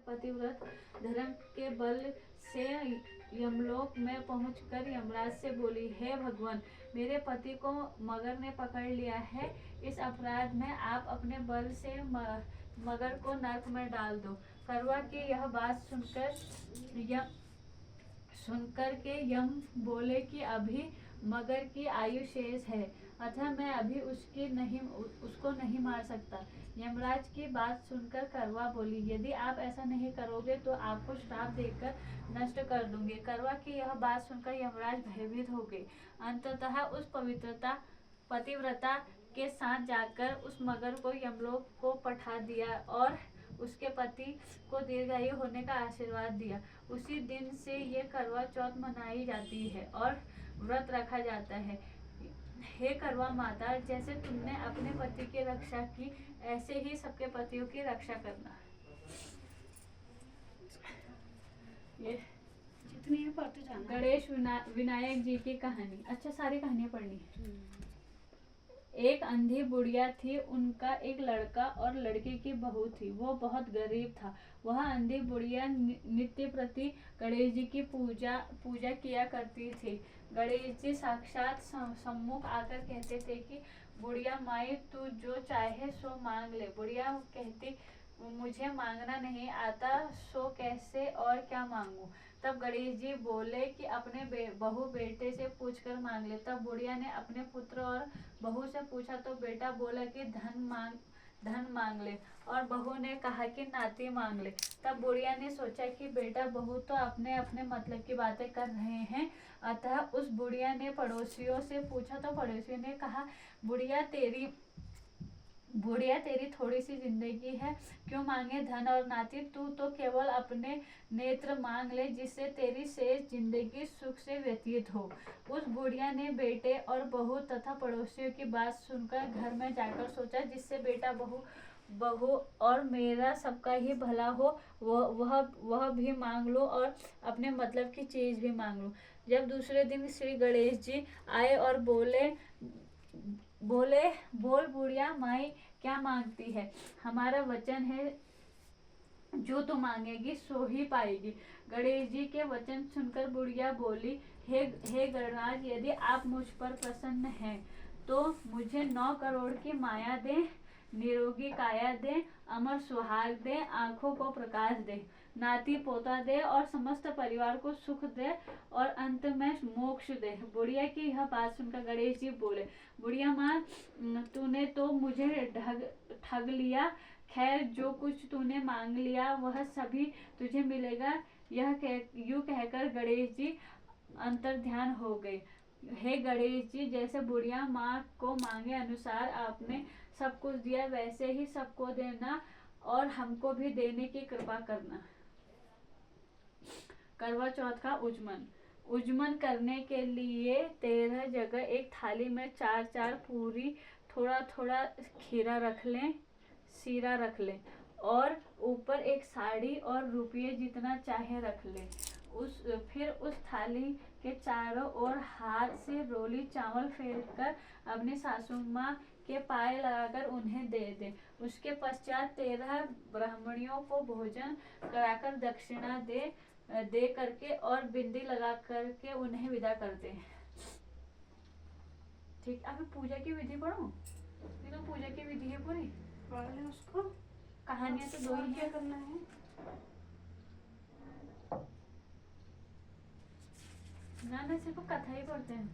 पतिव्रत धर्म के बल से यमलोक में पहुंचकर यमराज से बोली, हे भगवान, मेरे पति को मगर ने पकड़ लिया है। इस अपराध में आप अपने बल से मगर को नरक में डाल दो। करवा की यह बात सुनकर के यम बोले कि अभी मगर की आयु शेष है, अतः मैं अभी उसको नहीं मार सकता। यमराज की बात सुनकर करवा बोली, यदि आप ऐसा नहीं करोगे तो आपको श्राप देकर नष्ट कर दूंगी। करवा की यह बात सुनकर यमराज भयभीत हो गए। अंततः उस पतिव्रता के साथ जाकर उस मगर को यमलोक को पठा दिया और उसके पति को दीर्घायु होने का आशीर्वाद दिया। उसी दिन से ये करवा चौथ मनाई जाती है और व्रत रखा जाता है। हे करवा माता, जैसे तुमने अपने पति की रक्षा की, ऐसे ही सबके पतियों की रक्षा करना। ये जितनी है पढ़ते जाना। गणेश विनायक जी की कहानी। अच्छा, सारी कहानियां पढ़नी है। एक अंधी बुढ़िया थी, उनका एक लड़का और लड़की की बहू थी। वो बहुत गरीब था। वह अंधी बुढ़िया नित्य प्रति गणेश जी की पूजा किया करती थी। गणेश जी साक्षात सम्मुख आकर कहते थे कि बुढ़िया माई, तू जो चाहे सो मांग ले। बुढ़िया कहती, मुझे मांगना नहीं आता, सो कैसे और क्या मांगू। तब गणेश जी बोले कि अपने बहू बेटे से पूछकर मांग ले। तब बुढ़िया ने अपने पुत्र और बहू से पूछा तो बेटा बोला कि धन मांग ले, और बहू ने कहा कि नाती मांग ले। तब बुढ़िया ने सोचा कि बेटा बहू तो अपने अपने मतलब की बातें कर रहे हैं, अतः उस बुढ़िया ने पड़ोसियों से पूछा तो पड़ोसियों ने कहा, बुढ़िया तेरी थोड़ी सी जिंदगी है, क्यों मांगे धन और नाती। तू तो केवल अपने नेत्र मांग ले, जिससे तेरी शेष जिंदगी सुख से व्यतीत हो। उस बुढ़िया ने बेटे और बहू तथा पड़ोसियों की बात सुनकर घर में जाकर सोचा, जिससे बेटा बहू और मेरा सबका ही भला हो, वह भी मांग लो और अपने मतलब की चीज भी मांग लो। जब दूसरे दिन श्री गणेश जी आए और बोले, बोल बुढ़िया माई, क्या मांगती है? हमारा वचन है, जो तू मांगेगी सो ही पाएगी। गणेश जी के वचन सुनकर बुढ़िया बोली, हे गणराज, यदि आप मुझ पर प्रसन्न हैं तो मुझे 9 करोड़ की माया दे, निरोगी काया दे, अमर सुहाग दे, आंखों को प्रकाश दे, नाती पोता दे और समस्त परिवार को सुख दे और अंत में मोक्ष दे। बुढ़िया की यह बात सुनकर गणेश जी बोले, बुढ़िया माँ, तूने तो मुझे ठग लिया। खैर, जो कुछ तूने मांग लिया वह सभी तुझे मिलेगा। यूं कहकर गणेश जी अंतर्ध्यान हो गए। हे गणेश जी, जैसे बुढ़िया माँ को मांगे अनुसार आपने सब कुछ दिया, वैसे ही सबको देना और हमको भी देने की कृपा करना। करवा चौथ का उज्जमन करने के लिए 13 जगह एक थाली में 4-4 पूरी, थोड़ा थोड़ा खीरा रख लें, सीरा रख लें और ऊपर एक साड़ी और रुपये जितना चाहे रख लें। फिर उस थाली के चारों ओर हाथ से रोली चावल फेरकर अपनी सासू माँ के पाए लगाकर उन्हें दे दें। उसके पश्चात 13 ब्राह्मणियों को भोजन कराकर दक्षिणा दे करके और बिंदी लगा करके उन्हें विदा करते हैं। ठीक, अब पूजा की विधि पढ़ो। ये तो पूजा की विधि है पूरी। पढ़ ले उसको। कहानियां तो 2 ही क्या करना है? ना सिर्फ कथा ही पढ़ते हैं।